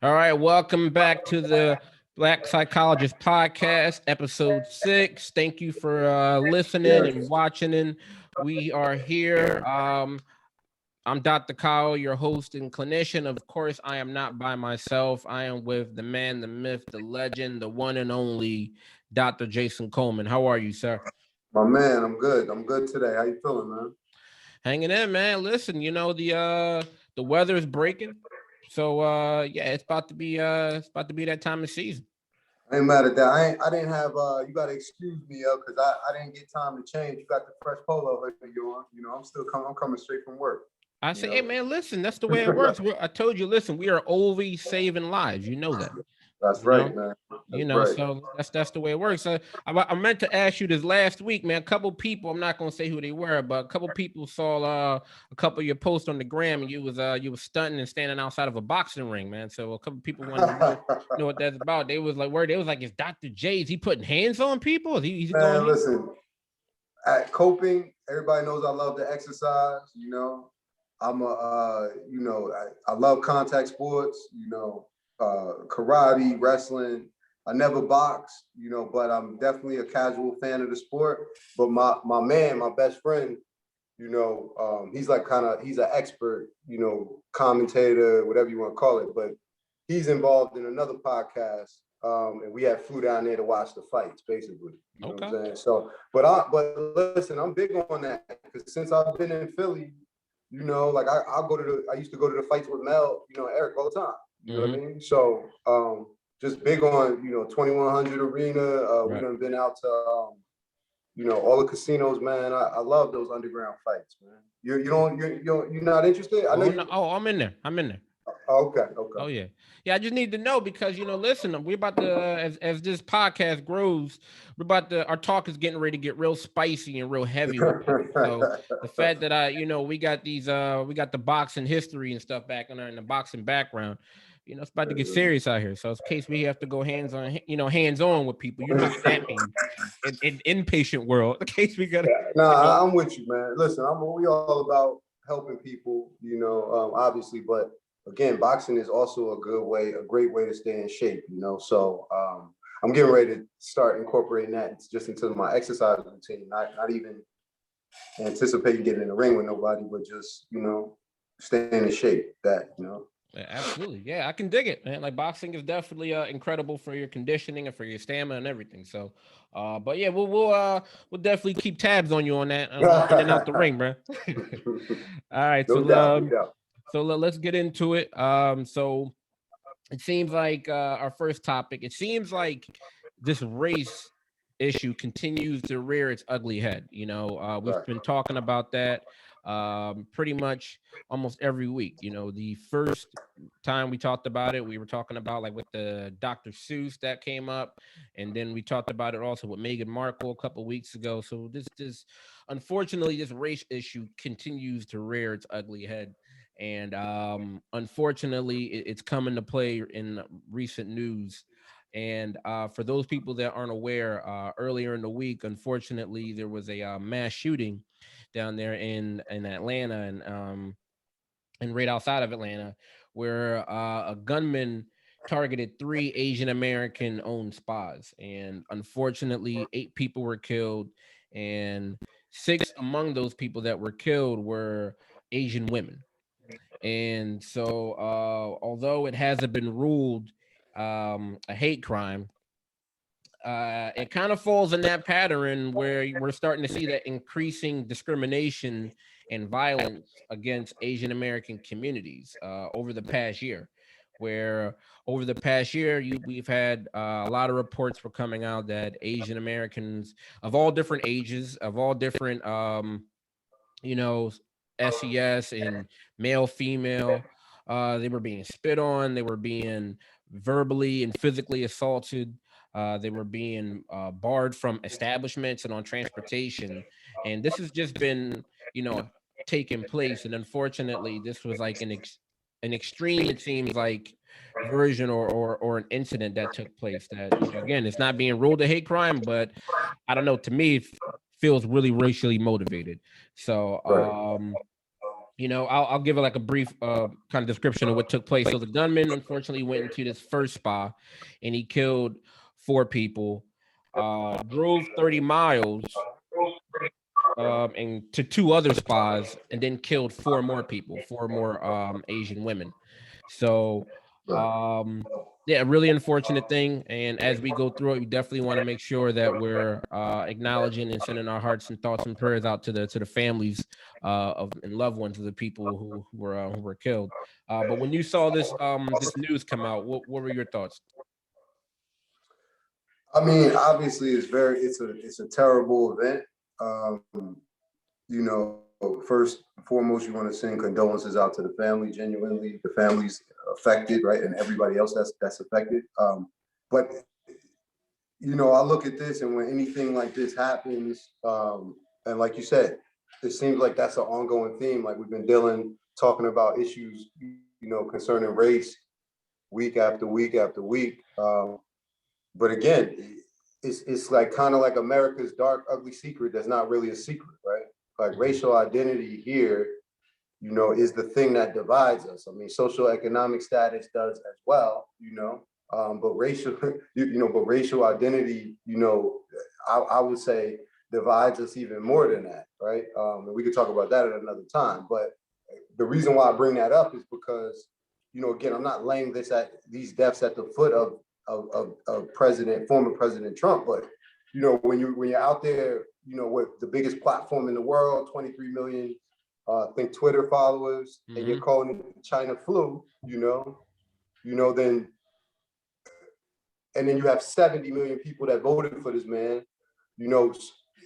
All right, welcome back to the Black Psychologist Podcast, episode 6. Thank you for listening and Yes. watching. And we are here. I'm Dr. Kyle, your host and clinician. Of course, I am not by myself. I am with the man, the myth, the legend, the one and only Dr. Jason Coleman. How are you, sir? My man, I'm good. I'm good today. How you feeling, man? Hanging in, man. Listen, the weather is breaking. So yeah, it's about to be that time of season. I ain't mad at that. I didn't have you gotta excuse me because I didn't get time to change. You got the fresh polo hoodie on. I'm coming straight from work. I You say, hey know. man, listen, that's the way it works. I told you, listen, we are always saving lives. You know that. That's You know, right, man. That's right. so that's the way it works. I meant to ask you this last week, man. A couple people, I'm not gonna say who they were, but a couple people saw a couple of your posts on the gram, and you was stunting and standing outside of a boxing ring, man. So a couple people wanted to know what that's about. They was like, where they was like, is Dr. J? Is he putting hands on people? He's Man, going in? listen. At coping, everybody knows I love to exercise. I'm I love contact sports. Karate, wrestling. I never boxed, but I'm definitely a casual fan of the sport. But my man, my best friend, he's an expert, commentator, whatever you want to call it. But he's involved in another podcast, and we flew down there to watch the fights, basically. You know Okay. what I'm saying? So, but listen, I'm big on that because since I've been in Philly, like I used to go to the fights with Mel, Eric all the time. You know what I mean? So just big on 2100 Arena. We Right. done been out to all the casinos, man. I love those underground fights, man. You're not interested? I know Oh you. no. Oh, I'm in there. I'm in there. Okay, Oh okay. yeah, yeah. I just need to know because listen, we're about to as this podcast grows, our talk is getting ready to get real spicy and real heavy with people. So the fact that we got we got the boxing history and stuff back in the boxing background, it's about to get serious out here. So in case we have to go hands on with people, you know what that means in inpatient world. In case we gotta, Nah, I'm with you, man. Listen, we all about helping people, obviously, but again, boxing is also a great way to stay in shape, So I'm getting ready to start incorporating that just into my exercise routine. Not even anticipating getting in the ring with nobody, but just staying in shape. Yeah, absolutely. Yeah, I can dig it, man. Like boxing is definitely incredible for your conditioning and for your stamina and everything. So, but yeah, we'll definitely keep tabs on you on that in and out the ring, bro. All right, No doubt, no doubt. so let's get into it. So it seems like our first topic. It seems like this race issue continues to rear its ugly head. We've Right. been talking about that pretty much almost every week. The first time we talked about it, we were talking about like with the Dr. Seuss that came up, and then we talked about it also with Meghan Markle a couple weeks ago. So this unfortunately this race issue continues to rear its ugly head. And unfortunately, it's come into play in recent news. And for those people that aren't aware, earlier in the week, unfortunately, there was a mass shooting down there in Atlanta and right outside of Atlanta, where a gunman targeted 3 Asian American-owned spas, and unfortunately, 8 people were killed, and 6 among those people that were killed were Asian women. And so, although it hasn't been ruled a hate crime, it kind of falls in that pattern where we're starting to see that increasing discrimination and violence against Asian American communities over the past year. Where over the past year, we've had a lot of reports were coming out that Asian Americans of all different ages, of all different you know, SES and male, female. They were being spit on. They were being verbally and physically assaulted. They were being barred from establishments and on transportation. And this has just been, you know, taking place. And unfortunately, this was like an extreme, it seems like, version or an incident that took place that, again, it's not being ruled a hate crime, but I don't know, to me, it feels really racially motivated. So, Right. I'll give it like a brief kind of description of what took place. So the gunman unfortunately went into this first spa and he killed 4 people, drove 30 miles and to 2 other spas, and then killed 4 more people, 4 more Asian women. So yeah, really unfortunate thing. And as we go through it, we definitely want to make sure that we're acknowledging and sending our hearts and thoughts and prayers out to the families of and loved ones of the people who were killed. But when you saw this news come out, what were your thoughts? I mean, obviously, it's a terrible event. Um, First and foremost, you want to send condolences out to the family, genuinely, the families affected, right, and everybody else that's affected. But I look at this, and when anything like this happens, and like you said, it seems like that's an ongoing theme. Like we've been talking about issues, concerning race, week after week after week. But again, it's like kind of like America's dark, ugly secret that's not really a secret, right? Like racial identity here, is the thing that divides us. I mean, social economic status does as well, but racial, but racial identity, I would say divides us even more than that, right? And we could talk about that at another time. But the reason why I bring that up is because, again, I'm not laying these deaths at the foot of former President Trump, but when you're out there, with the biggest platform in the world, 23 million, I think Twitter followers, and you're calling it the China flu, then you have 70 million people that voted for this man.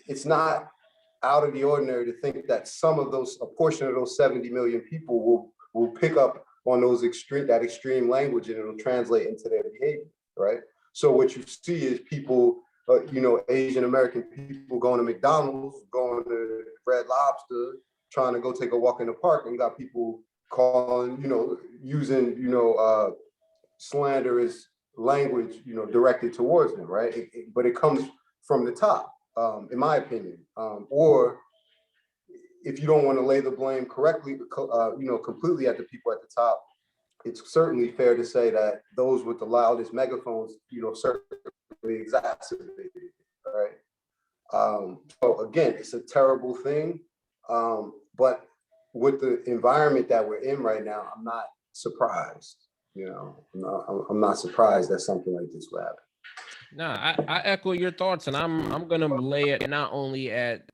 It's not out of the ordinary to think that a portion of those 70 million people will pick up on that extreme language, and it'll translate into their behavior, right? So what you see is people, Asian American people going to McDonald's, going to Red Lobster, trying to go take a walk in the park, and you got people calling, using, slanderous language, directed towards them, right? But it comes from the top, in my opinion. Or if you don't want to lay the blame correctly, completely at the people at the top, it's certainly fair to say that those with the loudest megaphones, certainly exacerbated it, right? So again, it's a terrible thing, but with the environment that we're in right now, I'm not surprised. I'm not surprised that something like this would happen. No, I echo your thoughts, and I'm gonna lay it not only at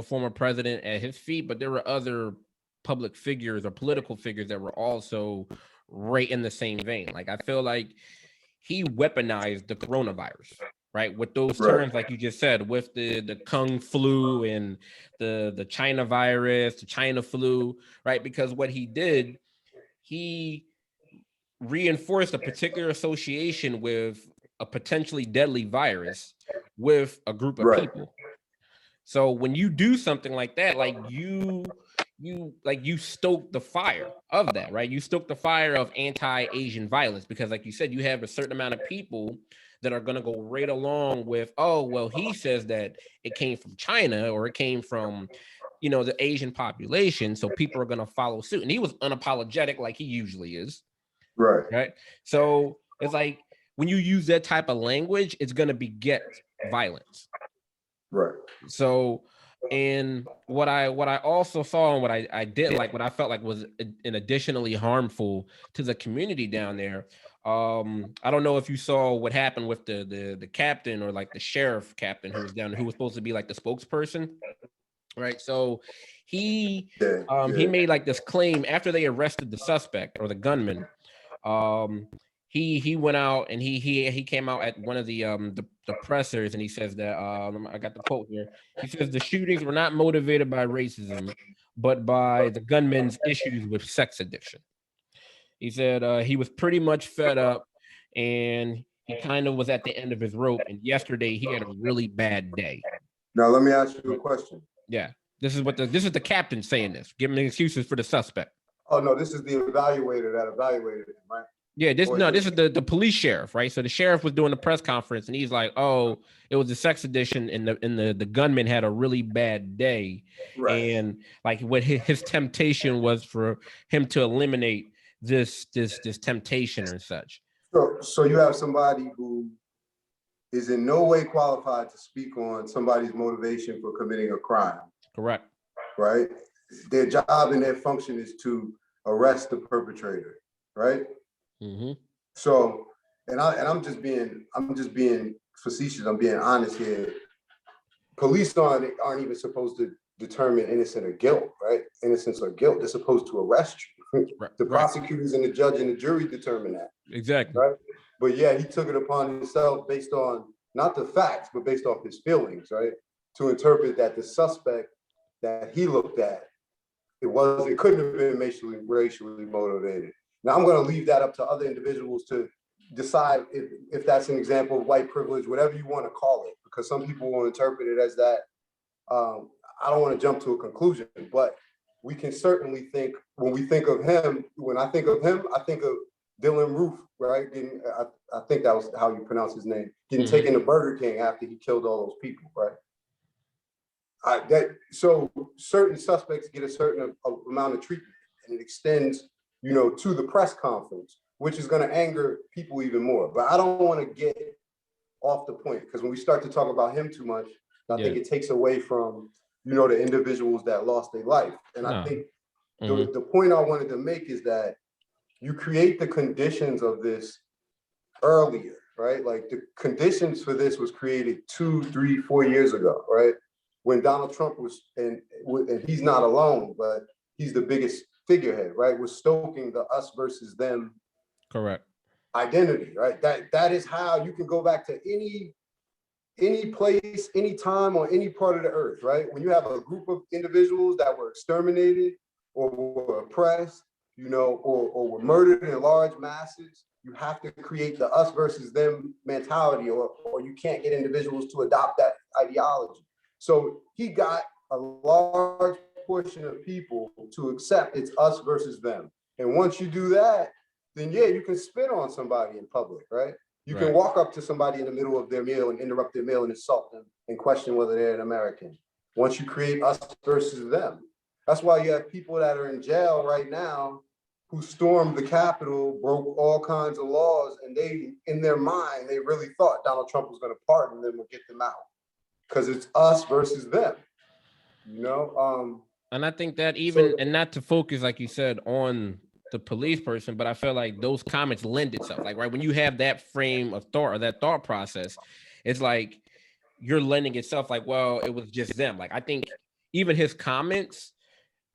former president at his feet, but there were other public figures or political figures that were also right in the same vein. Like I feel like he weaponized the coronavirus, right? With those terms, like you just said, with the Kung flu and the China virus, the China flu, right? Because what he did, he reinforced a particular association with a potentially deadly virus with a group of people. So when you do something like that, like you stoke the fire of that, right? You stoke the fire of anti-Asian violence, because like you said, you have a certain amount of people that are going to go right along with, oh, well, he says that it came from China or it came from, the Asian population. So people are going to follow suit. And he was unapologetic like he usually is. Right. So it's like when you use that type of language, it's going to beget violence. Right. So, and what I also saw and what I didn't like, what I felt like was an additionally harmful to the community down there. I don't know if you saw what happened with the captain, or like the sheriff captain who was down there, who was supposed to be like the spokesperson. Right. So he made like this claim after they arrested the suspect or the gunman. He went out and he came out at one of the pressers, and he says that I got the quote here. He says the shootings were not motivated by racism, but by the gunman's issues with sex addiction. He said he was pretty much fed up, and he kind of was at the end of his rope. And yesterday he had a really bad day. Now let me ask you a question. Yeah, this is the captain saying this, giving excuses for the suspect. Oh no, this is the evaluator that evaluated him, right? Yeah, this is the police sheriff, right? So the sheriff was doing the press conference, and he's like, "Oh, it was a sex addiction, and the gunman had a really bad day, Right. and like what his temptation was for him to eliminate this temptation or such." So you have somebody who is in no way qualified to speak on somebody's motivation for committing a crime. Correct. Right. Their job and their function is to arrest the perpetrator. Right. Mm-hmm. So, and I'm just being facetious. I'm being honest here. Police aren't even supposed to determine innocent or guilt, right? Innocence or guilt. They're supposed to arrest you. The prosecutors and the judge and the jury determine that. Exactly. Right. But yeah, he took it upon himself based on not the facts, but based off his feelings, right? To interpret that the suspect that he looked at, it couldn't have been racially motivated. Now I'm going to leave that up to other individuals to decide if that's an example of white privilege, whatever you want to call it, because some people will interpret it as that. I don't want to jump to a conclusion, but we can certainly think, when I think of him, I think of Dylan Roof, right? I think that was how you pronounce his name. Getting taken to Burger King after he killed all those people, right? So certain suspects get a certain amount of treatment, and it extends, to the press conference, which is going to anger people even more. But I don't want to get off the point, because when we start to talk about him too much, I think it takes away from, the individuals that lost their life. And I think the point I wanted to make is that you create the conditions of this earlier, right? Like the conditions for this was created 2, 3, 4 years ago, right? When Donald Trump was, and he's not alone, but he's the biggest figurehead, right? Was stoking the us versus them correct identity, right? That is how you can go back to any place, any time, on any part of the earth, right? When you have a group of individuals that were exterminated or were oppressed, or were murdered in large masses, you have to create the us versus them mentality, or you can't get individuals to adopt that ideology. So he got a large portion of people to accept it's us versus them. And once you do that, then you can spit on somebody in public, right? You can walk up to somebody in the middle of their meal and interrupt their meal and insult them and question whether they're an American. Once you create us versus them. That's why you have people that are in jail right now who stormed the Capitol, broke all kinds of laws, and they, in their mind, they really thought Donald Trump was going to pardon them or get them out, because it's us versus them, And I think that and not to focus, like you said, on the police person, but I feel like those comments lend itself, like, right, when you have that frame of thought or that thought process, it's like you're lending itself, like, well, it was just them. Like, I think even his comments,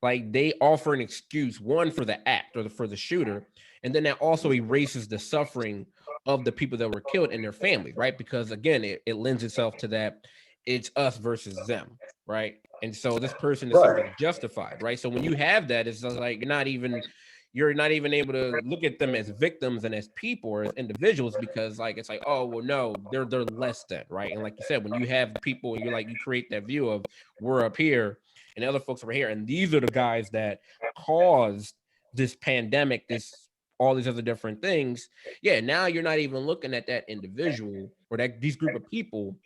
like, they offer an excuse, one, for the act or for the shooter, and then that also erases the suffering of the people that were killed and their families, right? Because again, it lends itself to that it's us versus them, right? And so this person is simply justified, right? So when you have that, it's like you're not even able to look at them as victims and as people or as individuals, because like it's like, oh well, no, they're less than, right? And like you said, when you have people and you create that view of we're up here and other folks over here, and these are the guys that caused this pandemic, all these other different things. Yeah, now you're not even looking at that individual or these group of people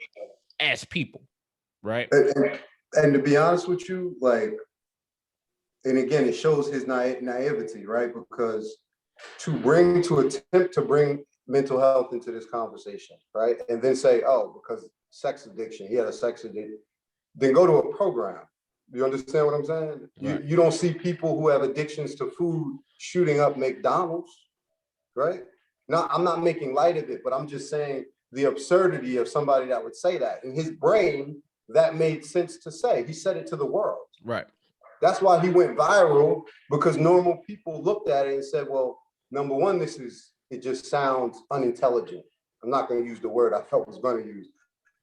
as people, right? And to be honest with you, like, and again, it shows his naivety, right? Because to attempt to bring mental health into this conversation, right? And then say, oh, because sex addiction, he had a sex addiction, then go to a program. You understand what I'm saying? Right. You don't see people who have addictions to food shooting up McDonald's, right? Now, I'm not making light of it, but I'm just saying the absurdity of somebody that would say that. In his brain, that made sense to say. He said it to the world. Right. That's why he went viral, because normal people looked at it and said, well, number one, it just sounds unintelligent. I'm not going to use the word I felt was going to use,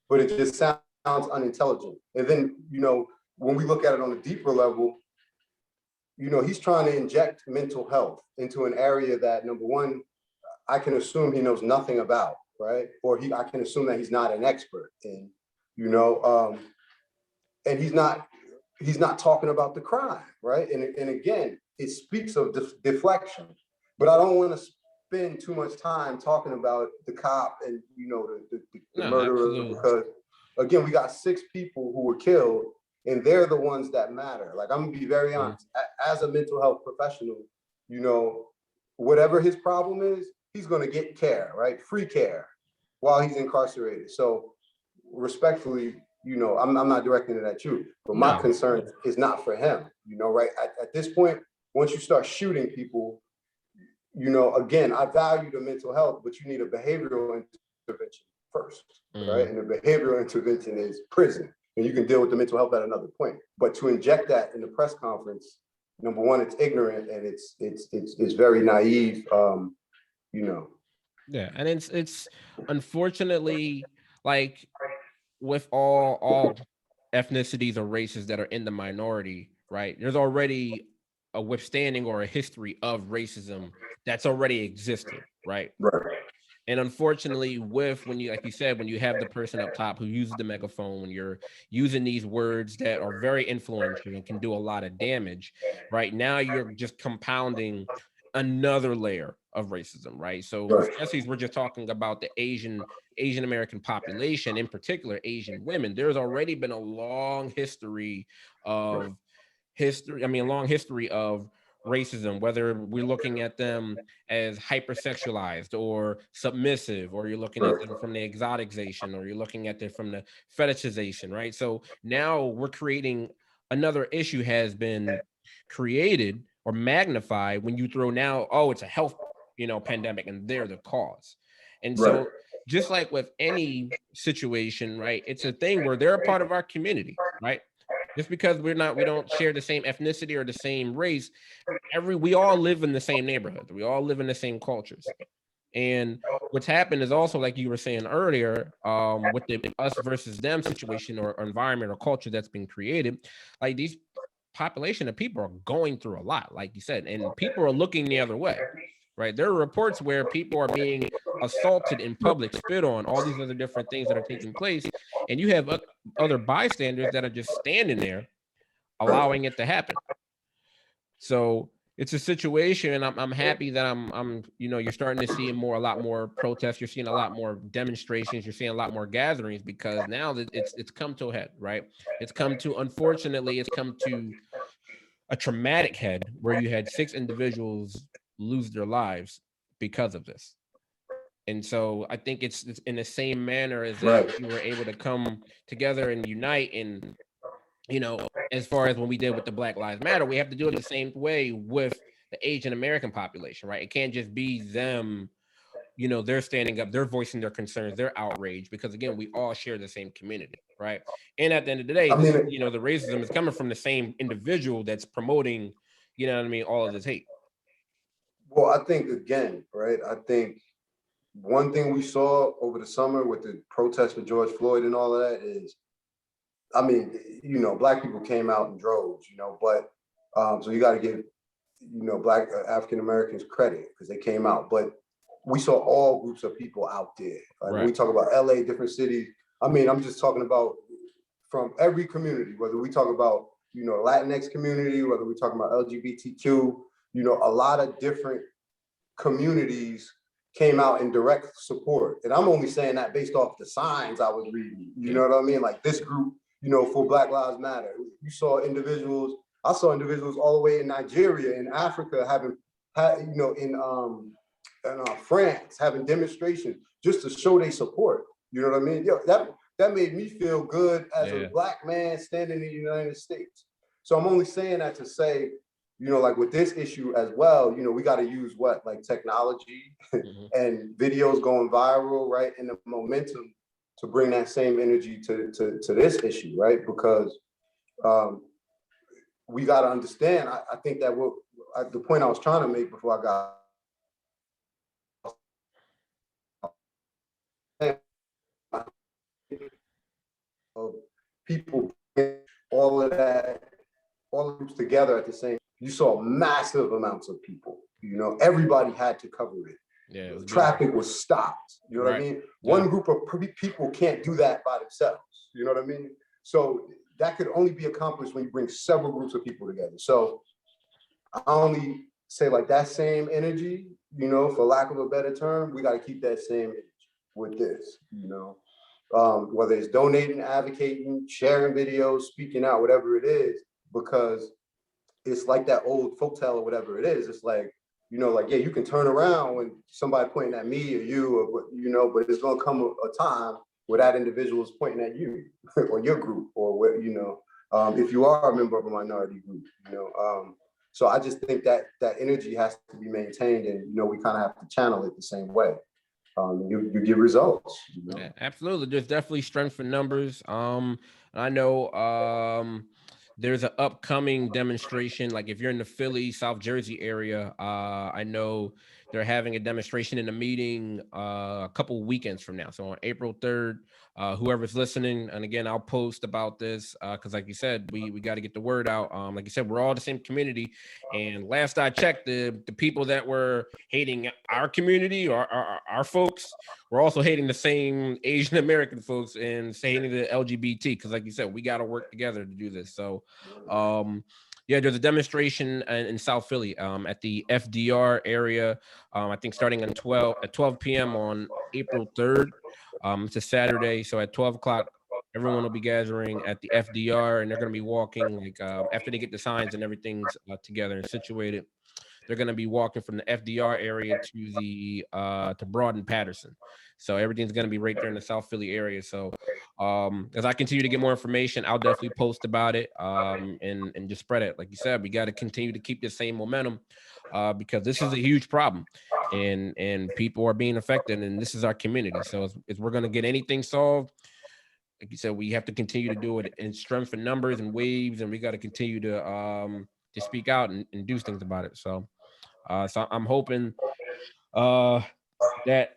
but it just sounds unintelligent. And then, when we look at it on a deeper level, he's trying to inject mental health into an area that, number one, I can assume he knows nothing about, right? Or I can assume that he's not an expert in, and he's not talking about the crime, right? And again, it speaks of deflection. But I don't want to spend too much time talking about the cop and, you know, the No, murderer, absolutely. because again, we got 6 people who were killed, and they're the ones that matter. Like, I'm gonna be very honest, as a mental health professional, you know, whatever his problem is, he's gonna get care, right? Free care while he's incarcerated. So respectfully, you know, I'm not directing it at you, but my concern is not for him, you know, right? At this point, once you start shooting people, you know, again, I value the mental health, but you need a behavioral intervention first, right? And the behavioral intervention is prison, and you can deal with the mental health at another point. But to inject that in the press conference, number one, it's ignorant, and it's very naive, you know. Yeah, and it's unfortunately, like, with all ethnicities or races that are in the minority, right? There's already a withstanding or a history of racism that's already existed, right? Right. And unfortunately, when you, like you said, when you have the person up top who uses the megaphone, when you're using these words that are very influential and can do a lot of damage, right? Now you're just compounding another layer of racism, right? So especially as we're just talking about the Asian American population, in particular Asian women, there's already been a long history of racism, whether we're looking at them as hypersexualized or submissive, or you're looking at them from the exoticization, or you're looking at them from the fetishization, right? So now we're creating another issue has been created or magnified when you throw now, oh, it's a health, pandemic, and they're the cause. And so just like with any situation, right, it's a thing where they're a part of our community, right? Just because we don't share the same ethnicity or the same race, we all live in the same neighborhood. We all live in the same cultures. And what's happened is also, like you were saying earlier, with the us versus them situation or environment or culture that's been created, like these population of people are going through a lot, like you said, and people are looking the other way, right? There are reports where people are being assaulted in public, spit on, all these other different things that are taking place, and you have other bystanders that are just standing there allowing it to happen. So it's a situation, and I'm happy that I'm you're starting to see a lot more protests. You're seeing a lot more demonstrations. You're seeing a lot more gatherings, because now that it's come to a head, right? Unfortunately, it's come to a traumatic head where you had 6 individuals lose their lives because of this. And so I think it's in the same manner as if we were able to come together and unite, and as far as when we did with the Black Lives Matter, we have to do it the same way with the Asian American population, right? It can't just be them, they're standing up, they're voicing their concerns, their outrage, because again, we all share the same community, right? And at the end of the day, the racism is coming from the same individual that's promoting, all of this hate. Well, I think, again, right, I think one thing we saw over the summer with the protests for George Floyd and all of that is, Black people came out in droves, but so you got to give, Black African Americans credit because they came out. But we saw all groups of people out there. Like when we talk about LA, different cities, I'm just talking about from every community, whether we talk about, Latinx community, whether we talk about LGBTQ, a lot of different communities came out in direct support. And I'm only saying that based off the signs I was reading, you know what I mean? Like this group, for Black Lives Matter. I saw individuals all the way in Nigeria, in Africa, in France, having demonstrations just to show their support. You know what I mean? That made me feel good as a Black man standing in the United States. So I'm only saying that to say, like with this issue as well, we got to use like technology and videos going viral, right? And the momentum to bring that same energy to this issue, right? Because we got to understand, I think that the point I was trying to make before I got of people, all of that, all the groups together at the same. You saw massive amounts of people. Everybody had to cover it. Yeah, traffic was stopped. You know what I mean? One group of people can't do that by themselves. You know what I mean? So that could only be accomplished when you bring several groups of people together. So I only say like that same energy for lack of a better term, we got to keep that same energy with this, whether it's donating, advocating, sharing videos, speaking out, whatever it is, because it's like that old folktale or whatever it is. It's like, yeah, you can turn around when somebody pointing at me or you, or, but it's going to come a time where that individual is pointing at you or your group, or what, if you are a member of a minority group, so I just think that that energy has to be maintained, and, we kind of have to channel it the same way. You get results. Yeah, absolutely. There's definitely strength in numbers. I know there's an upcoming demonstration. Like if you're in the Philly, South Jersey area, I know they're having a demonstration in a meeting a couple weekends from now. So on April 3rd, whoever's listening, and again, I'll post about this because, like you said, we got to get the word out. Like you said, we're all the same community. And last I checked, the people that were hating our community or our folks were also hating the same Asian American folks and hating the LGBT. Because, like you said, we got to work together to do this. So, yeah, there's a demonstration in South Philly at the FDR area. I think starting at 12 p.m. on April 3rd. It's a Saturday, so at 12 o'clock, everyone will be gathering at the FDR, and they're going to be walking like after they get the signs and everything's together and situated. They're going to be walking from the FDR area to the to Broad and Patterson. So everything's going to be right there in the South Philly area. So as I continue to get more information, I'll definitely post about it and just spread it. Like you said, we got to continue to keep the same momentum because this is a huge problem, and people are being affected, and this is our community. So if we're going to get anything solved, like you said, we have to continue to do it in strength and numbers and waves, and we got to continue to speak out and do things about it. So I'm hoping that,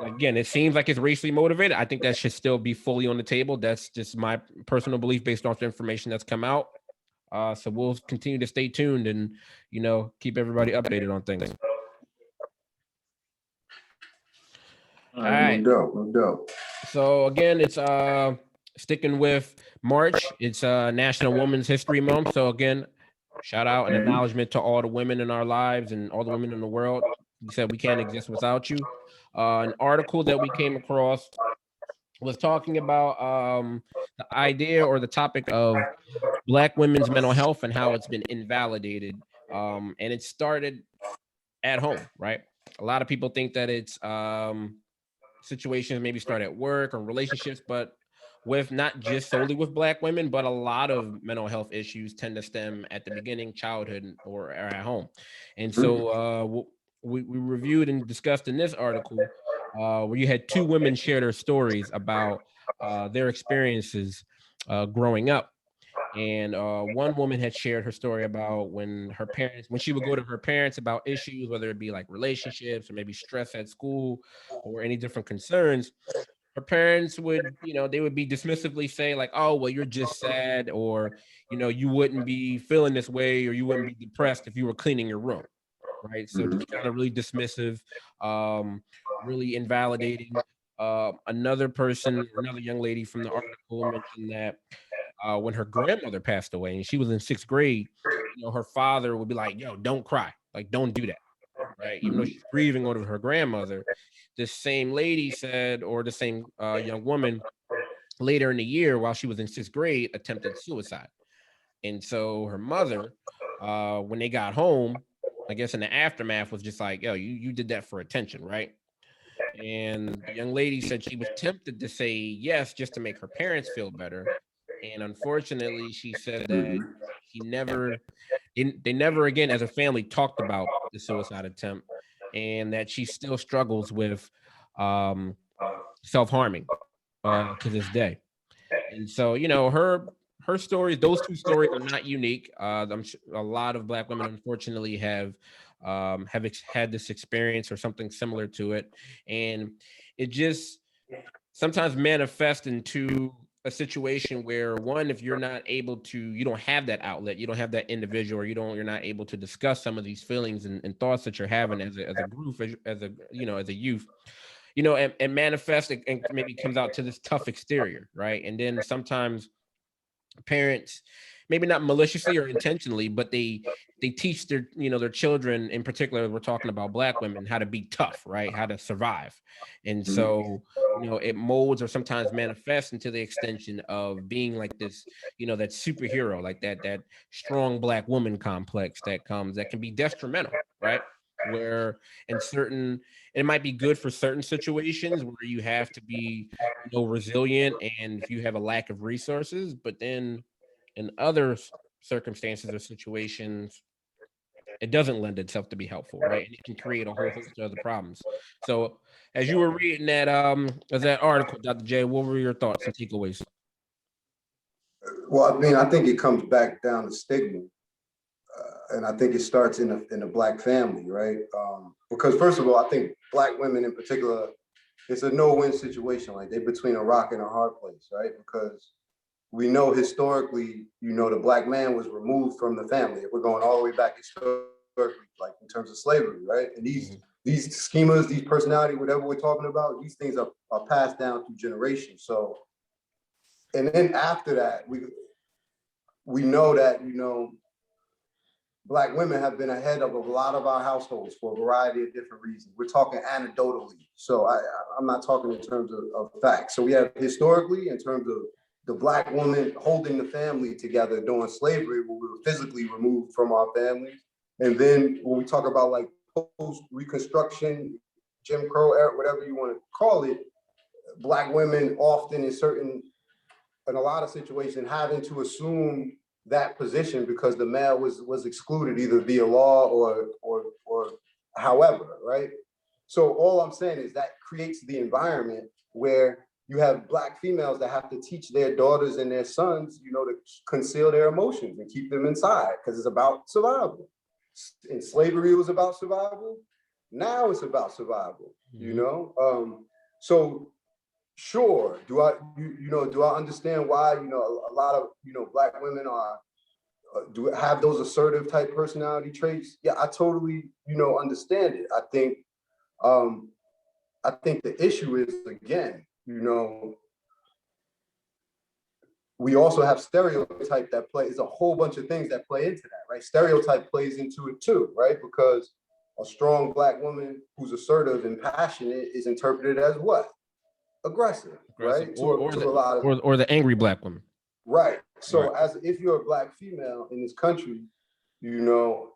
again, it seems like it's racially motivated. I think that should still be fully on the table. That's just my personal belief based off the information that's come out. So we'll continue to stay tuned and, keep everybody updated on things. All right. No doubt. So again, it's sticking with March. It's National Women's History Month. So again, shout out and acknowledgement to all the women in our lives and all the women in the world. You said we can't exist without you. An article that we came across was talking about the idea or the topic of Black women's mental health and how it's been invalidated. And it started at home, right? A lot of people think that it's situations maybe start at work or relationships, but with not just solely with Black women, but a lot of mental health issues tend to stem at the beginning, childhood, or at home. And so we reviewed and discussed in this article where you had two women share their stories about their experiences growing up. And one woman had shared her story about when she would go to her parents about issues, whether it be like relationships or maybe stress at school or any different concerns. Her parents would, they would be dismissively say like, oh, well, you're just sad, or, you wouldn't be feeling this way, or you wouldn't be depressed if you were cleaning your room. Right. So just kind of really dismissive, really invalidating. Another young lady from the article mentioned that when her grandmother passed away and she was in 6th grade, her father would be like, yo, don't cry. Like, don't do that. Right. Even though she's grieving over her grandmother, this same lady said, or the same young woman later in the year while she was in 6th grade attempted suicide. And so her mother, when they got home, I guess in the aftermath was just like, yo, you did that for attention, right? And the young lady said she was tempted to say yes just to make her parents feel better. And unfortunately, she said that they never again as a family talked about the suicide attempt, and that she still struggles with self-harming to this day. And so, her stories, those two stories are not unique. I'm sure a lot of Black women, unfortunately, have had this experience or something similar to it, and it just sometimes manifests into a situation where, one, if you're not able to, you don't have that outlet, you don't have that individual, or you're not able to discuss some of these feelings and thoughts that you're having as a group, as a youth, and manifests and maybe comes out to this tough exterior, right? And then sometimes parents maybe not maliciously or intentionally, but they teach their, their children, in particular, we're talking about Black women, how to be tough, right? How to survive. And so, it molds or sometimes manifests into the extension of being like this, that superhero, like that strong Black woman complex that can be detrimental, right? Where in certain, it might be good for certain situations where you have to be, resilient, and if you have a lack of resources, but then in other circumstances or situations, it doesn't lend itself to be helpful, right? And it can create a whole host of other problems. So as you were reading that article, Dr. J, what were your thoughts and takeaways? Well, I mean, I think it comes back down to stigma. And I think it starts in the Black family, right? Because first of all, I think Black women in particular, it's a no-win situation. Like, they're between a rock and a hard place, right? Because we know historically, the Black man was removed from the family. We're going all the way back historically, like in terms of slavery, right? And these schemas, these personality, whatever we're talking about, these things are passed down through generations. So, and then after that, we know that, Black women have been ahead of a lot of our households for a variety of different reasons. We're talking anecdotally. So I'm not talking in terms of facts. So we have historically, in terms of the Black woman holding the family together during slavery, where we were physically removed from our families. And then when we talk about like post-Reconstruction, Jim Crow era, whatever you want to call it, Black women often in a lot of situations, having to assume that position because the male was excluded either via law or however, right? So all I'm saying is that creates the environment where you have Black females that have to teach their daughters and their sons, to conceal their emotions and keep them inside because it's about survival. In slavery, it was about survival. Now it's about survival, So sure, do I understand why, a lot of, Black women are, do have those assertive type personality traits? Yeah, I totally, understand it. I think the issue is, again, we also have stereotype that plays a whole bunch of things that play into that, right? Stereotype plays into it too, right? Because a strong Black woman who's assertive and passionate is interpreted as what? Aggressive, right? Or the angry Black woman. Right. So as if you're a Black female in this country, you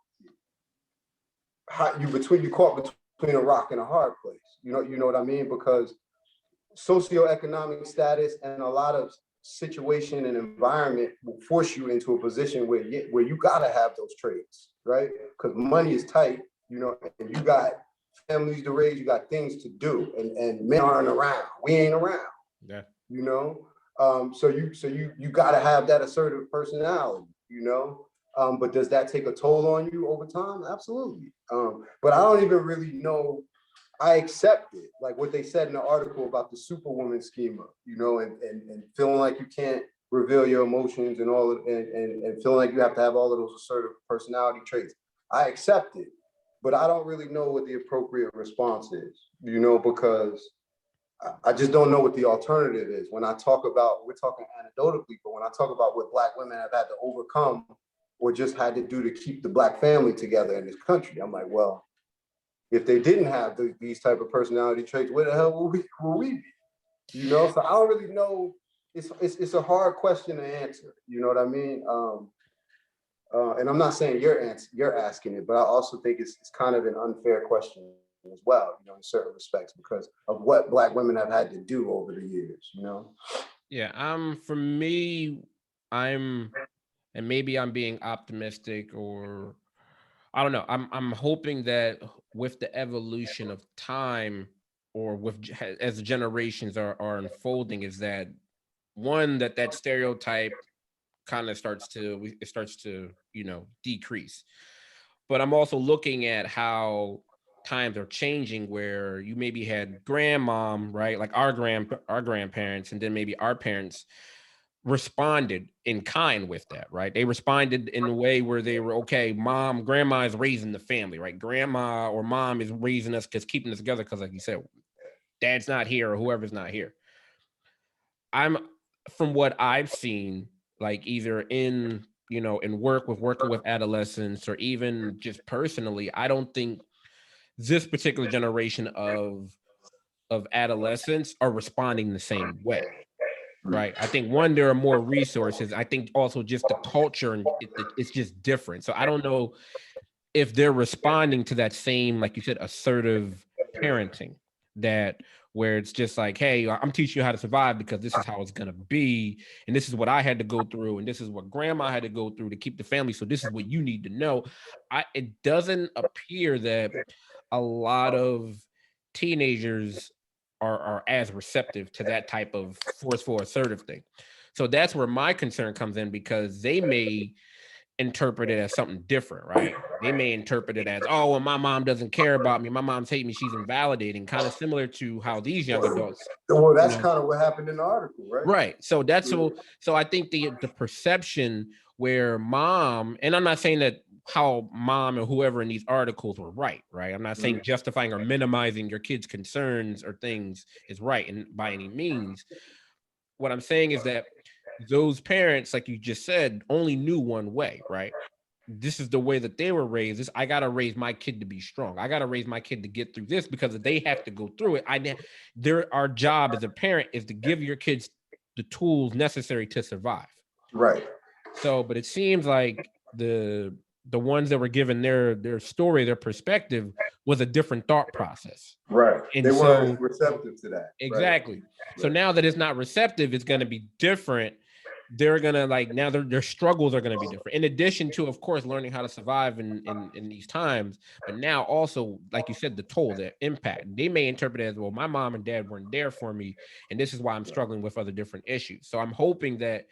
caught between a rock and a hard place. You know what I mean? Because socioeconomic status and a lot of situation and environment will force you into a position where you gotta have those traits, right? Because money is tight, and you got families to raise, you got things to do, and men aren't around. We ain't around. Yeah. So you gotta have that assertive personality, but does that take a toll on you over time? Absolutely. But I don't even really know. I accept it, like what they said in the article about the superwoman schema, and feeling like you can't reveal your emotions and and feeling like you have to have all of those assertive personality traits. I accept it, but I don't really know what the appropriate response is, because I just don't know what the alternative is. We're talking anecdotally, but when I talk about what Black women have had to overcome or just had to do to keep the Black family together in this country, I'm like, well, if they didn't have these type of personality traits, where the hell will we be? So I don't really know. It's a hard question to answer. You know what I mean? And I'm not saying you're asking it, but I also think it's kind of an unfair question as well, in certain respects, because of what Black women have had to do over the years, Yeah. For me, and maybe I'm being optimistic, or I don't know. I'm hoping that with the evolution of time, or as the generations are unfolding, is that one, that stereotype kind of starts to decrease. But I'm also looking at how times are changing, where you maybe had grandmom, right? Like our grandparents, and then maybe our parents responded in kind with that, right? They responded in a way where they were, okay, grandma is raising the family, right? Grandma or mom is raising us, because keeping us together, because like you said, dad's not here or whoever's not here. From what I've seen, like either in in working with adolescents, or even just personally, I don't think this particular generation of adolescents are responding the same way. Right. I think one, there are more resources. I think also just the culture, and it's just different. So I don't know if they're responding to that same, like you said, assertive parenting, that where it's just like, hey, I'm teaching you how to survive because this is how it's going to be. And this is what I had to go through. And this is what grandma had to go through to keep the family. So this is what you need to know. It doesn't appear that a lot of teenagers are as receptive to that type of forceful assertive thing. So that's where my concern comes in, because they may interpret it as something different, right? They may interpret it as, oh, well, my mom doesn't care about me. My mom's hating me. She's invalidating, kind of similar to how these young adults. Well, that's kind of what happened in the article, right? Right. So that's so I think the perception where mom, and I'm not saying that how mom or whoever in these articles were right. I'm not saying justifying or minimizing your kids' concerns or things is right, and by any means. What I'm saying is that those parents, like you just said, only knew one way, right? This is the way that they were raised. I got to raise my kid to be strong. I got to raise my kid to get through this, because if they have to go through it, our job as a parent is to give your kids the tools necessary to survive. Right. So, but it seems like the ones that were given their story, their perspective, was a different thought process. Right. And they weren't receptive to that. Exactly. Right. So now that it's not receptive, it's going to be different. They're going to now their struggles are going to be different. In addition to, of course, learning how to survive in these times, but now also, like you said, the toll, the impact. They may interpret it as, well, my mom and dad weren't there for me, and this is why I'm struggling with other different issues. So I'm hoping that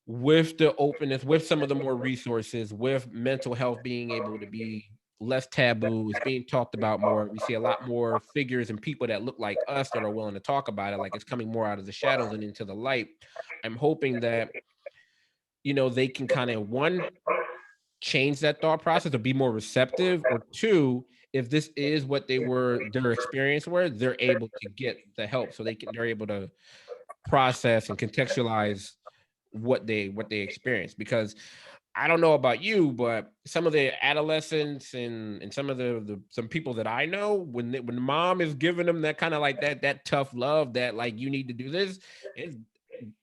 with the openness, with some of the more resources, with mental health being able to be less taboo, it's being talked about more. We see a lot more figures and people that look like us that are willing to talk about it. Like, it's coming more out of the shadows and into the light. I'm hoping that, they can kind of, one, change that thought process or be more receptive, or two, if this is what their experience were, they're able to get the help, so they're able to process and contextualize what they experience. Because I don't know about you, but some of the adolescents and some of some people that I know, when the mom is giving them that kind of like that tough love, that like, you need to do this,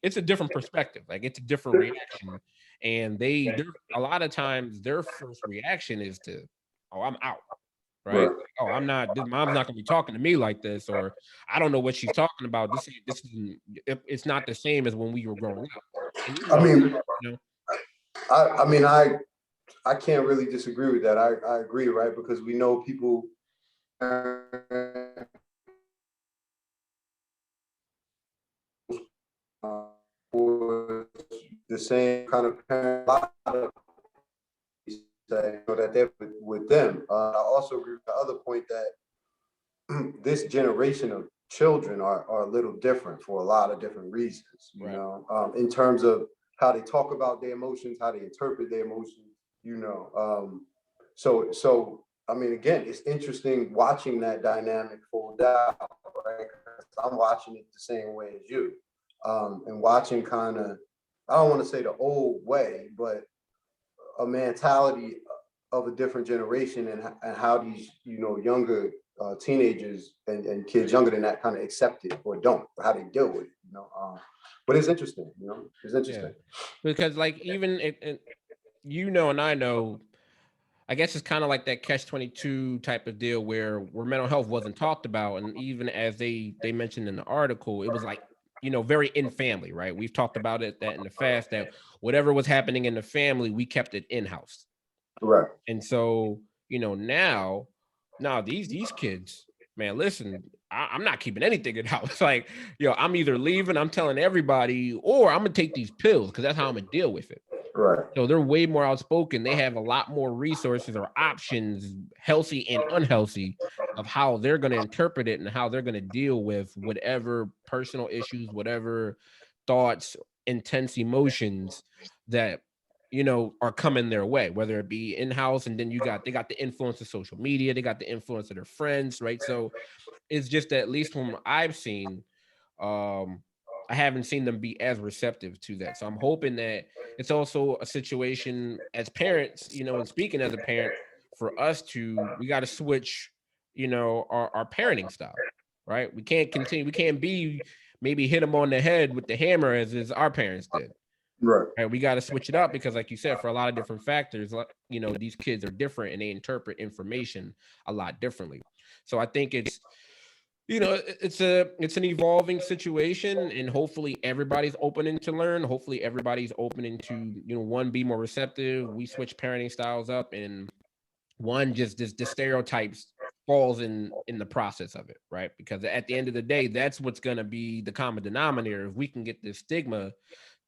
it's a different perspective. Like, it's a different reaction. And they're a lot of times their first reaction is to, oh, I'm out. Right? Oh, I'm not. This mom's not gonna be talking to me like this, or I don't know what she's talking about. This isn't. It's not the same as when we were growing up. And I mean, I can't really disagree with that. I agree, right? Because we know people the same kind of parent that they're with them. I also agree with the other point that this generation of children are a little different for a lot of different reasons, you know, in terms of how they talk about their emotions, how they interpret their emotions, so I mean, again, it's interesting watching that dynamic fold out, right? I'm watching it the same way as you, and watching kind of, I don't want to say the old way, but a mentality of a different generation, and how these, younger teenagers and kids younger than that kind of accept it or don't, or how they deal with it, but it's interesting, it's interesting. Yeah. Because like, even and I know, I guess it's kind of like that catch-22 type of deal where mental health wasn't talked about. And even as they mentioned in the article, it was like, very in family, right? We've talked about it that in the past, that whatever was happening in the family, we kept it in-house. Right. And so, now these kids, man, listen, I'm not keeping anything in house. Like, I'm either leaving, I'm telling everybody, or I'm gonna take these pills, because that's how I'm gonna deal with it. Right. So they're way more outspoken. They have a lot more resources or options, healthy and unhealthy, of how they're going to interpret it and how they're going to deal with whatever personal issues, whatever thoughts, intense emotions that, are coming their way, whether it be in-house, and then they got the influence of social media, they got the influence of their friends, right? So it's just that, at least from what I've seen, I haven't seen them be as receptive to that. So I'm hoping that it's also a situation as parents, and speaking as a parent, for us we got to switch, our parenting style, right? We can't continue. We can't be maybe hit them on the head with the hammer as our parents did. Right. Right. We got to switch it up because, like you said, for a lot of different factors, these kids are different and they interpret information a lot differently. So I think it's an evolving situation, and hopefully everybody's opening to learn. Hopefully everybody's opening to, one, be more receptive. We switch parenting styles up, and one, just the stereotypes falls in the process of it, right? Because at the end of the day, that's what's going to be the common denominator. If we can get this stigma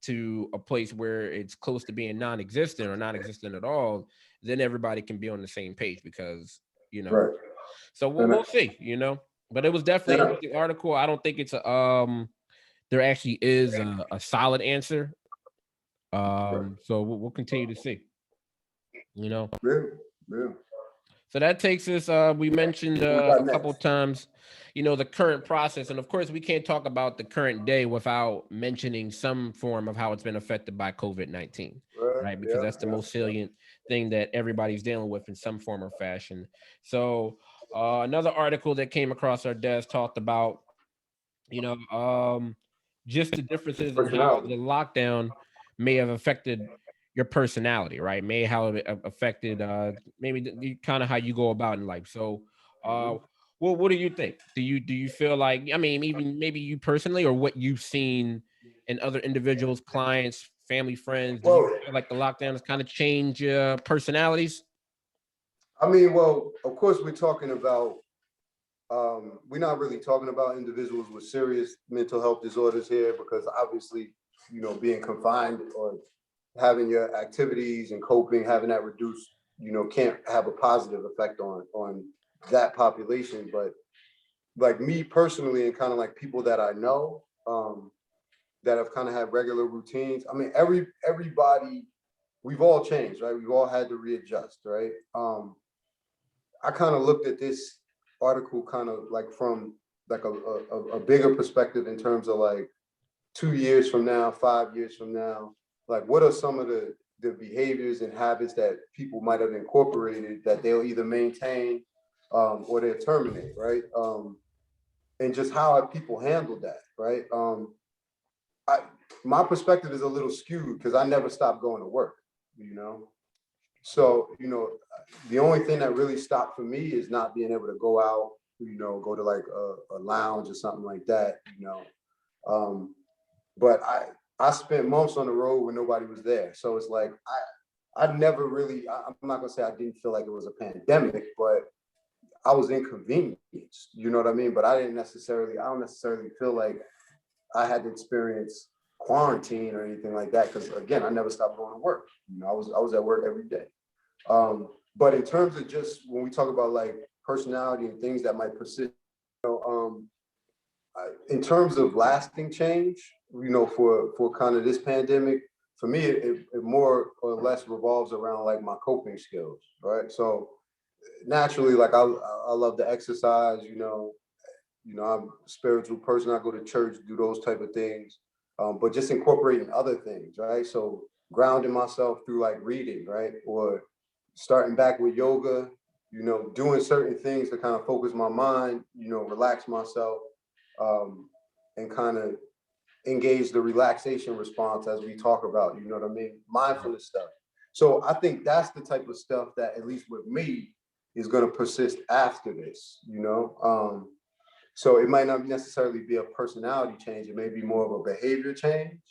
to a place where it's close to being non-existent or non-existent at all, then everybody can be on the same page because, Right. so we'll see, but it was definitely an interesting article. I don't think it's there actually is a solid answer. So we'll continue to see, Yeah. So that takes us, we mentioned a couple times, the current process. And of course, we can't talk about the current day without mentioning some form of how it's been affected by COVID-19, right? Because that's the most salient thing that everybody's dealing with in some form or fashion. So another article that came across our desk talked about, just the differences in how the lockdown may have affected your personality, right? May how it affected maybe kind of how you go about in life. So well, what do you think? Do you feel like, I mean, even maybe you personally, or what you've seen in other individuals, clients, family, friends, do you feel like the lockdown has kind of changed personalities? I mean, well, of course we're talking about we're not really talking about individuals with serious mental health disorders here, because obviously, being confined or having your activities and coping, having that reduced, can't have a positive effect on that population. But like me personally, and kind of like people that I know, that have kind of had regular routines. I mean, everybody, we've all changed, right? We've all had to readjust, right? I kind of looked at this article kind of like from like a bigger perspective, in terms of like 2 years from now, 5 years from now, like what are some of the behaviors and habits that people might have incorporated that they'll either maintain or they'll terminate, right? And just how have people handled that, right? My perspective is a little skewed because I never stopped going to work, So, the only thing that really stopped for me is not being able to go out, go to like a lounge or something like that, But I spent months on the road when nobody was there. So it's like, I never really, I'm not gonna say I didn't feel like it was a pandemic, but I was inconvenienced, you know what I mean? But I don't necessarily feel like I had to experience quarantine or anything like that. Cause again, I never stopped going to work. I was at work every day. But in terms of just when we talk about like personality and things that might persist, in terms of lasting change, for kind of this pandemic, for me, it more or less revolves around like my coping skills, right? So naturally, like I love to exercise, I'm a spiritual person. I go to church, do those type of things, but just incorporating other things, right? So grounding myself through like reading, right? Or starting back with yoga, doing certain things to kind of focus my mind, relax myself, and kind of engage the relaxation response as we talk about, you know what I mean? Mindfulness stuff. So I think that's the type of stuff that, at least with me, is going to persist after this, So it might not necessarily be a personality change. It may be more of a behavior change.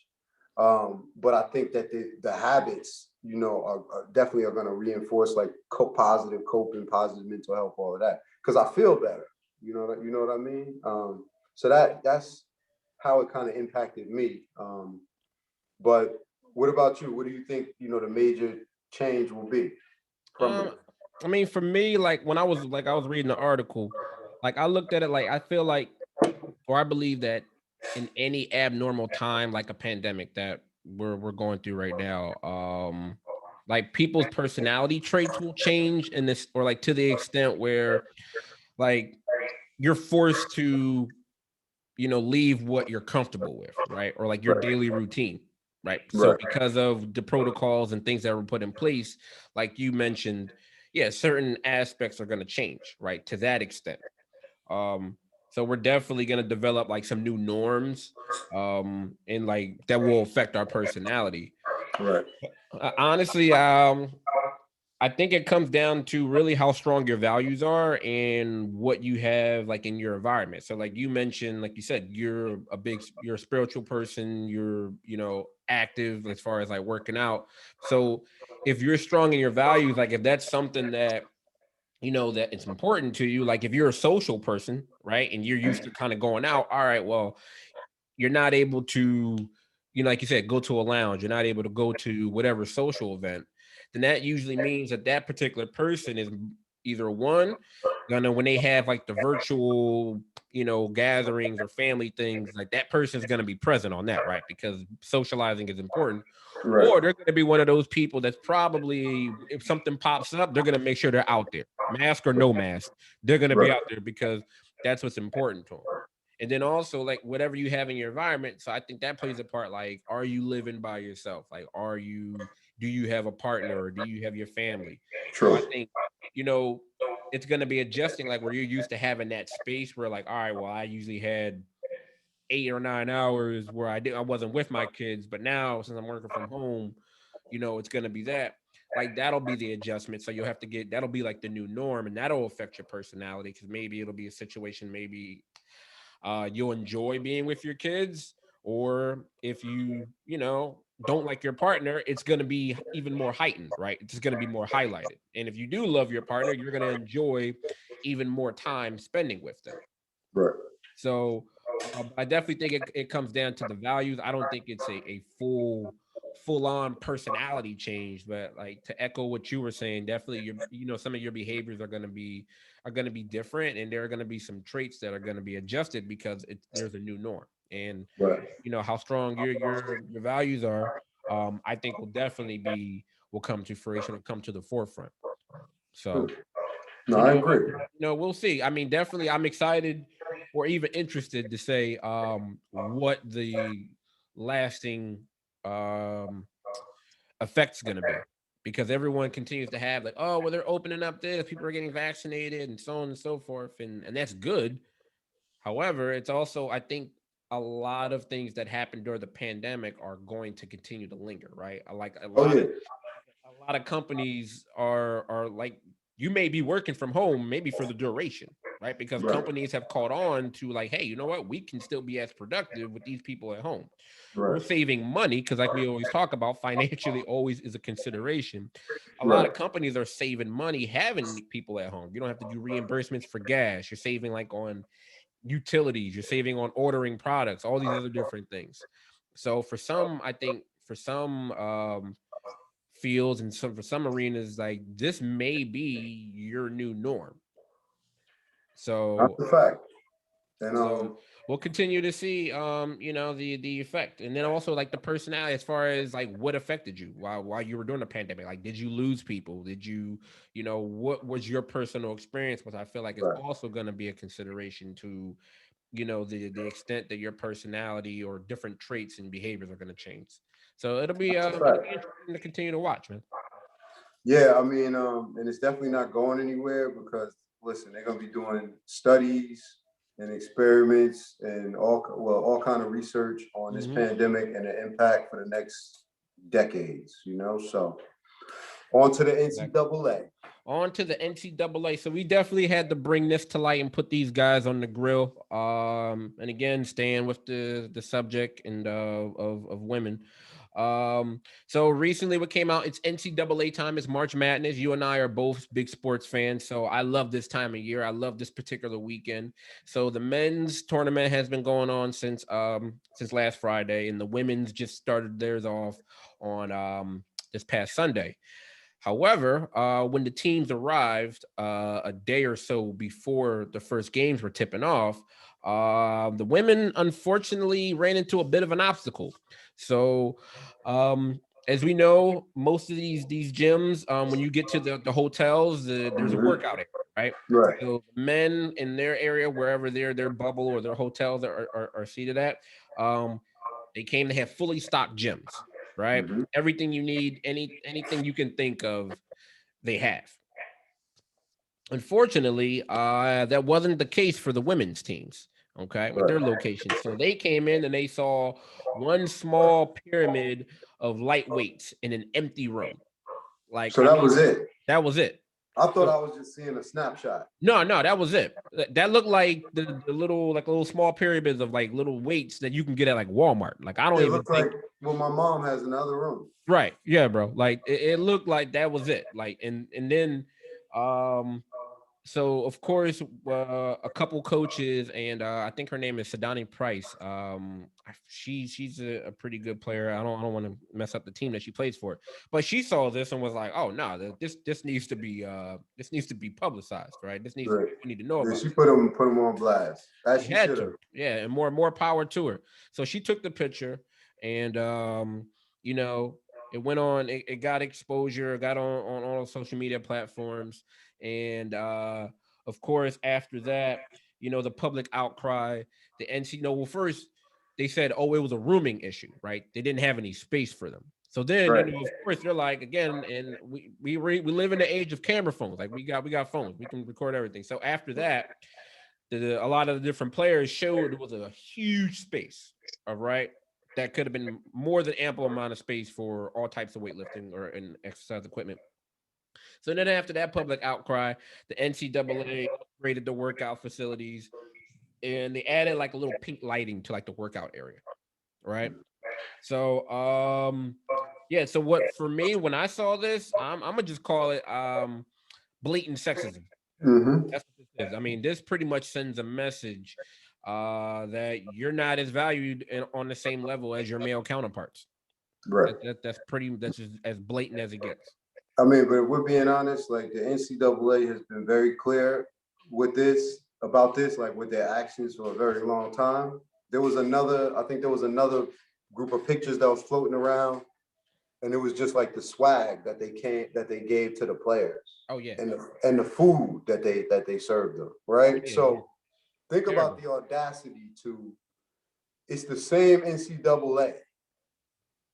But I think that the habits, are definitely are going to reinforce like positive coping, positive mental health, all of that. Because I feel better, you know what I mean? So that's how it kind of impacted me. But what about you? What do you think, the major change will be from this? I mean, for me, like when I was reading the article, like I looked at it like I feel like, or I believe that in any abnormal time, like a pandemic that we're going through right now, like people's personality traits will change in this, or like to the extent where like you're forced to, leave what you're comfortable with, right? Or like your Right. daily routine, right? So Right. because of the protocols and things that were put in place, like you mentioned, yeah, certain aspects are going to change, right? To that extent. Um, so we're definitely going to develop like some new norms, and like that will affect our personality. Right. Honestly, I think it comes down to really how strong your values are and what you have like in your environment. So like you mentioned, like you said, you're a spiritual person, you're, active as far as like working out. So if you're strong in your values, like if that's something that that it's important to you, like if you're a social person, right? And you're used to kind of going out, all right, well, you're not able to, like you said, go to a lounge, you're not able to go to whatever social event, then that usually means that that particular person is either one, gonna when they have like the virtual, gatherings or family things, like that person's gonna be present on that, right? Because socializing is important. Right. Or they're gonna be one of those people that's probably, if something pops up, they're gonna make sure they're out there, mask or no mask, they're gonna be Right. out there because that's what's important to them. And then also like whatever you have in your environment. So I think that plays a part. Like, are you living by yourself? Like, do you have a partner or do you have your family? So I True. think, you know, it's going to be adjusting like where you're used to having that space where like, all right, well, I usually had 8 or 9 hours where I wasn't with my kids, but now since I'm working from home, it's going to be that. Like that'll be the adjustment. So you'll have to that'll be like the new norm, and that'll affect your personality because maybe it'll be a situation, maybe you'll enjoy being with your kids, or if don't like your partner, it's going to be even more heightened, right? It's going to be more highlighted. And if you do love your partner, you're going to enjoy even more time spending with them. Right. So I definitely think it comes down to the values. I don't think it's a full on personality change, but like to echo what you were saying, definitely some of your behaviors are going to be different, and there are going to be some traits that are going to be adjusted because there's a new norm. And Right. how strong your values are, I think will come to fruition, will come to the forefront. True. So No, I agree. we'll see. I mean, definitely, I'm excited or even interested to say what the lasting um, effect's going to be, because everyone continues to have like, oh, well, they're opening up this, people are getting vaccinated, and so on and so forth, and that's good. However, it's also, I think, a lot of things that happened during the pandemic are going to continue to linger, right? Like a Oh lot yeah. of companies are like, you may be working from home maybe for the duration, right? Because Right. companies have caught on to like, hey, you know what, we can still be as productive with these people at home. We're Right. saving money because like we always talk about, financially always is a consideration. A lot Right. of companies are saving money having people at home. You don't have to do reimbursements for gas, you're saving like on utilities, you're saving on ordering products, all these other different things. So for some, I think for some fields and some for some arenas, like this may be your new norm. That's So a fact. And so we'll continue to see the effect. And then also like the personality, as far as like what affected you while you were doing the pandemic. Like, did you lose people? Did you, what was your personal experience? But I feel like it's right. also going to be a consideration to the extent that your personality or different traits and behaviors are going to change. So That's a it'll fact. be interesting to continue to watch, man. Yeah, I mean, and it's definitely not going anywhere because listen, they're gonna be doing studies and experiments and all kind of research on this Hmm. pandemic and the impact for the next decades, So on to the Exactly. NCAA. On to the NCAA. So we definitely had to bring this to light and put these guys on the grill. And again, staying with the subject and of women. So recently what came out, it's NCAA time, it's March Madness. You and I are both big sports fans, so I love this time of year. I love this particular weekend. So the men's tournament has been going on since last Friday, and the women's just started theirs off on this past Sunday. However, when the teams arrived a day or so before the first games were tipping off, the women unfortunately ran into a bit of an obstacle. So, as we know, most of these gyms, when you get to the hotels, there's a Mhm. workout area, right? Right. So men in their area, wherever their bubble or their hotels are seated at, they came to have fully stocked gyms, right? Mm-hmm. Everything you need, anything you can think of, they have. Unfortunately, that wasn't the case for the women's teams, okay, with their Right. locations. So they came in and they saw one small pyramid of light weights in an empty room. Like, So I that mean, was it. that was it. I thought So, I was just seeing a snapshot. no, that was it. That looked like the little, like little small pyramids of like little weights that you can get at like Walmart. Like, I don't It even looked think. like what my mom has in the other room. Right. Yeah, bro. Like it looked like that was it. Like, and then um so of course a couple coaches, and I think her name is Sadani Price. She's a pretty good player. I don't want to mess up the team that she plays for, but she saw this and was like, oh no, this needs to be publicized, right? Right. We need to know Yeah, about she this. put him on blast. As She she had should have. to, yeah, and more power to her. So she took the picture, and you know, it went on. It got exposure. It got on all social media platforms, and of course, after that, the public outcry, the NC. Well, first they said, oh, it was a rooming issue, right? They didn't have any space for them. So then, Right. of course, they're like, again, and we live in the age of camera phones. Like we got phones, we can record everything. So after that, a lot of the different players showed it was a huge space, all right, that could have been more than ample amount of space for all types of weightlifting or and exercise equipment. So then after that public outcry, the NCAA upgraded the workout facilities and they added like a little pink lighting to like the workout area, right? So yeah, so what for me when I saw this, I'm gonna just call it blatant sexism. Mm-hmm. That's what this is. I mean, this pretty much sends a message that you're not as valued on the same level as your male counterparts. Right. That's just as blatant as it gets. I mean, but if we're being honest, like the NCAA has been very clear with this about this, like with their actions for a very long time. I think there was another group of pictures that was floating around, and it was just like the swag that they gave to the players, Oh yeah. and the food that they served them, Oh right? yeah. So think about Terrible. the audacity to. It's the same NCAA,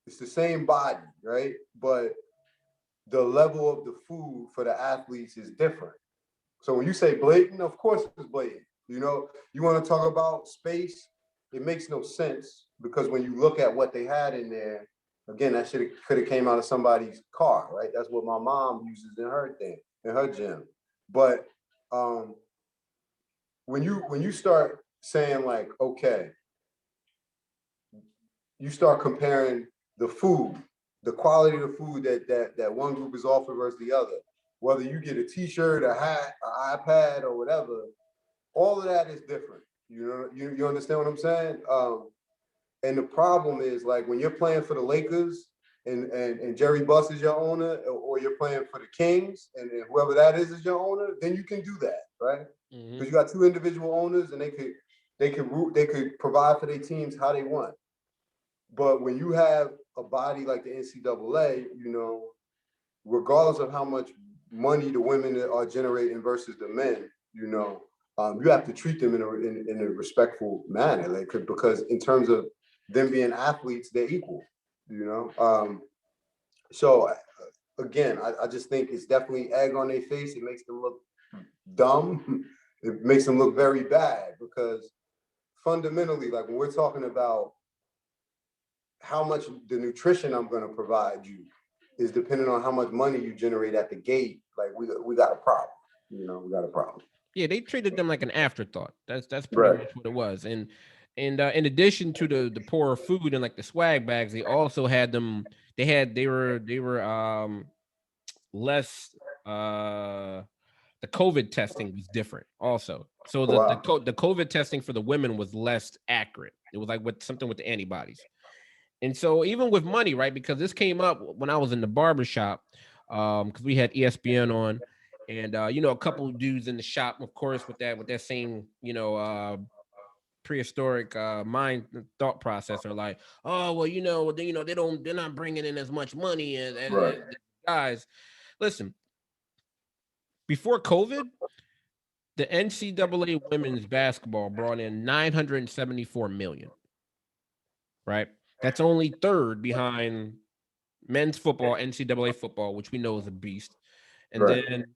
it's the same body, right? But the level of the food for the athletes is different. So when you say blatant, of course it's blatant. You want to talk about space, it makes no sense because when you look at what they had in there, again, that should could have came out of somebody's car, right? That's what my mom uses in her gym. But um, when you start saying like, okay, you start comparing the food, the quality of the food that one group is offering versus the other. Whether you get a T-shirt, a hat, an iPad, or whatever, all of that is different. You understand what I'm saying? And the problem is like when you're playing for the Lakers and Jerry Buss is your owner, or you're playing for the Kings and whoever that is your owner, then you can do that, right? Because you got two individual owners and they could provide for their teams how they want. But when you have a body like the NCAA, regardless of how much money the women are generating versus the men, you have to treat them in a respectful manner, like because in terms of them being athletes, they're equal. So again, I just think it's definitely egg on their face. It makes them look dumb. It makes them look very bad because fundamentally, like when we're talking about how much the nutrition I'm going to provide you is depending on how much money you generate at the gate. Like we got a problem. We got a problem. Yeah, they treated them like an afterthought. That's pretty Right. much what it was. And in addition to the poor food and like the swag bags, they also had them. They were less. The COVID testing was different also. So Wow. the COVID testing for the women was less accurate. It was like with something with the antibodies. And so even with money, right? Because this came up when I was in the barber shop, because we had ESPN on, and a couple of dudes in the shop, of course, with that same prehistoric mind thought process are like, oh well, they're not bringing in as much money as Right. the guys. Listen, before COVID, the NCAA women's basketball brought in 974 million, right? That's only third behind men's football, NCAA football, which we know is a beast, and Right. then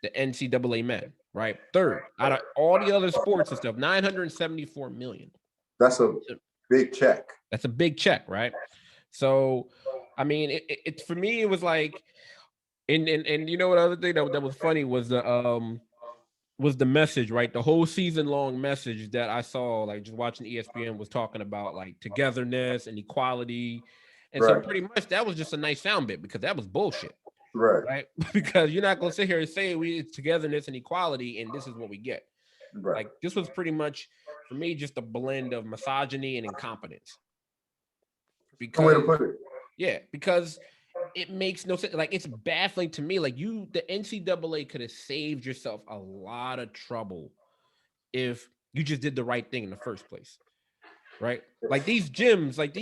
the NCAA men, right? Third out of all the other sports and stuff, 974 million. That's a big check. That's a big check, right? So, I mean, it for me, it was like, and you know what other thing that was funny was the message, right? The whole season long message that I saw, like just watching ESPN, was talking about like togetherness and equality. And so Right. pretty much that was just a nice sound bit because that was bullshit, Right. right? Because you're not gonna sit here and say it's togetherness and equality and this is what we get. Right. Like this was pretty much for me just a blend of misogyny and incompetence. Good way to Because put it. yeah, because it makes no sense. Like it's baffling to me. Like the NCAA could have saved yourself a lot of trouble if you just did the right thing in the first place, right? Like these gyms, like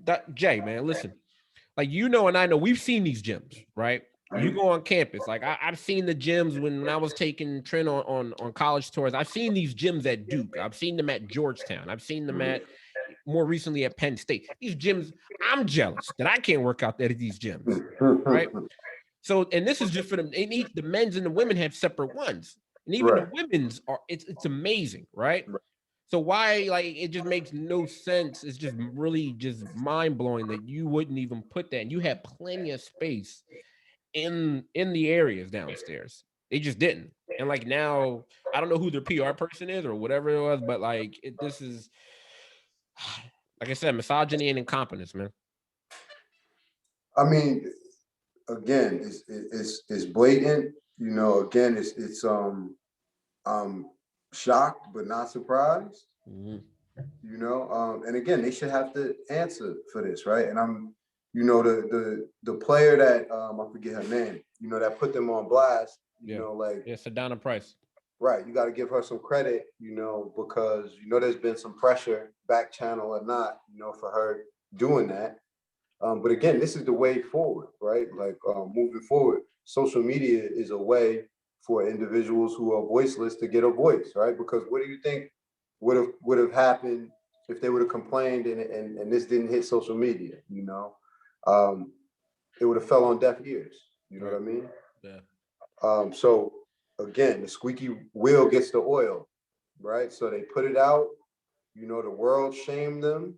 that. Jay, man, listen, like you know, and I know we've seen these gyms, right? You go on campus, like I've seen the gyms when I was taking Trent on college tours. I've seen these gyms at Duke. I've seen them at Georgetown. I've seen them at more recently at Penn State. These gyms, I'm jealous that I can't work out there at these gyms, right? So, and this is just for them. The men's and the women have separate ones, and even Right. the women's are. It's amazing, right? So why, like, it just makes no sense. It's just really just mind blowing that you wouldn't even put that. And you had plenty of space in the areas downstairs. They just didn't. And like now, I don't know who their PR person is or whatever it was, but like this is, like I said, misogyny and incompetence, man. I mean, again, it's blatant. You know, again, it's I'm shocked but not surprised. Mm-hmm. You know, and again, they should have to answer for this, right? And I'm, you know, the player that I forget her name, you know, that put them on blast. You know, like Sedona Price. right, you got to give her some credit, you know, because you know there's been some pressure, back channel or not, you know, for her doing that. But again, this is the way forward, right? Like moving forward, social media is a way for individuals who are voiceless to get a voice, right? Because what do you think would have happened if they would have complained and this didn't hit social media? You know, it would have fell on deaf ears. You know what I mean? Yeah. So again, the squeaky wheel gets the oil, right? So they put it out. You know, the world shamed them.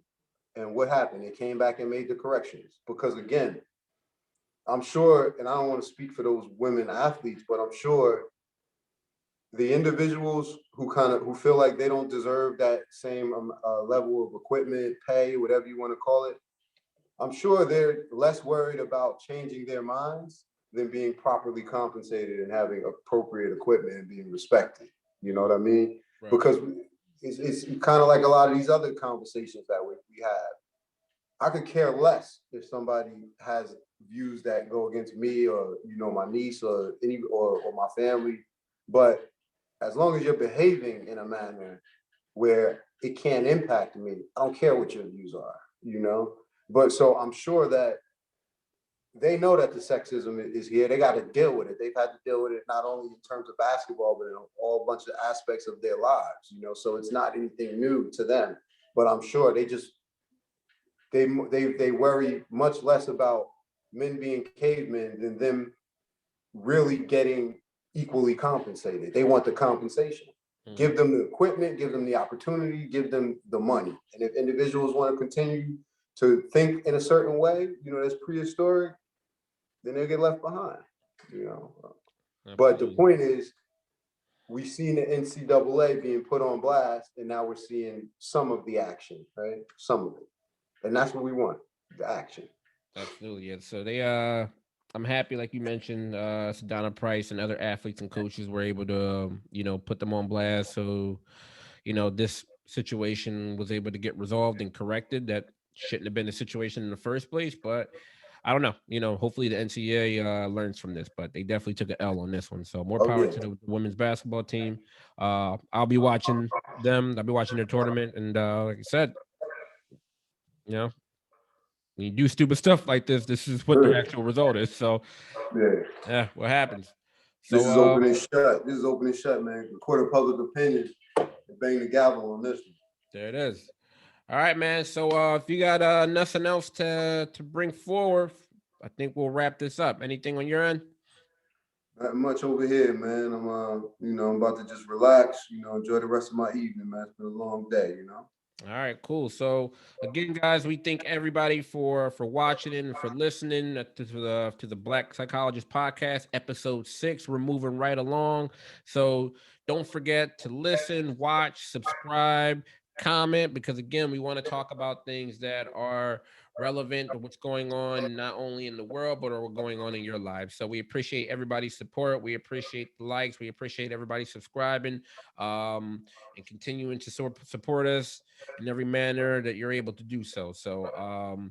And what happened? They came back and made the corrections. Because again, I'm sure, and I don't want to speak for those women athletes, but I'm sure the individuals who feel like they don't deserve that same level of equipment, pay, whatever you want to call it, I'm sure they're less worried about changing their minds than being properly compensated and having appropriate equipment and being respected. You know what I mean? Right. Because it's kind of like a lot of these other conversations that we have. I could care less if somebody has views that go against me or, you know, my niece or my family. But as long as you're behaving in a manner where it can't impact me, I don't care what your views are, you know? But so I'm sure that they know that the sexism is here. They got to deal with it. They've had to deal with it not only in terms of basketball, but in all bunch of aspects of their lives, you know? So it's not anything new to them. But I'm sure they worry much less about men being cavemen than them really getting equally compensated. They want the compensation. Give them the equipment, give them the opportunity, give them the money. And if individuals want to continue to think in a certain way, you know, that's prehistoric, then they'll get left behind, you know. Absolutely. But the point is, we've seen the NCAA being put on blast, and now we're seeing some of the action, right? Some of it. And that's what we want, the action. Absolutely, yeah. So I'm happy, like you mentioned, Sedona Price and other athletes and coaches were able to, you know, put them on blast. So, you know, this situation was able to get resolved and corrected. That shouldn't have been the situation in the first place, but I don't know. You know, hopefully the NCAA learns from this, but they definitely took an L on this one. So more power to the women's basketball team. I'll be watching them. I'll be watching their tournament, and like I said, you know, when you do stupid stuff like this is what the actual result is. So, yeah, what happens? So this is open and shut. This is open and shut, man. The court of public opinion. Bang the gavel on this one. There it is. All right, man. So if you got nothing else to bring forward, I think we'll wrap this up. Anything on your end? Not much over here, man. I'm about to just relax, enjoy the rest of my evening, man. It's been a long day, All right, cool. So again, guys, we thank everybody for watching and for listening to the Black Psychologist Podcast, episode 6. We're moving right along. So don't forget to listen, watch, subscribe, comment, because again, we want to talk about things that are relevant to what's going on not only in the world but are going on in your lives. So we appreciate everybody's support. We appreciate the likes. We appreciate everybody subscribing and continuing to support us in every manner that you're able to do so. So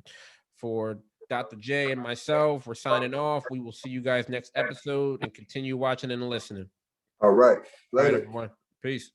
for Dr. J and myself, we're signing off. We will see you guys next episode and continue watching and listening. All right. Later. All right, everyone. Peace.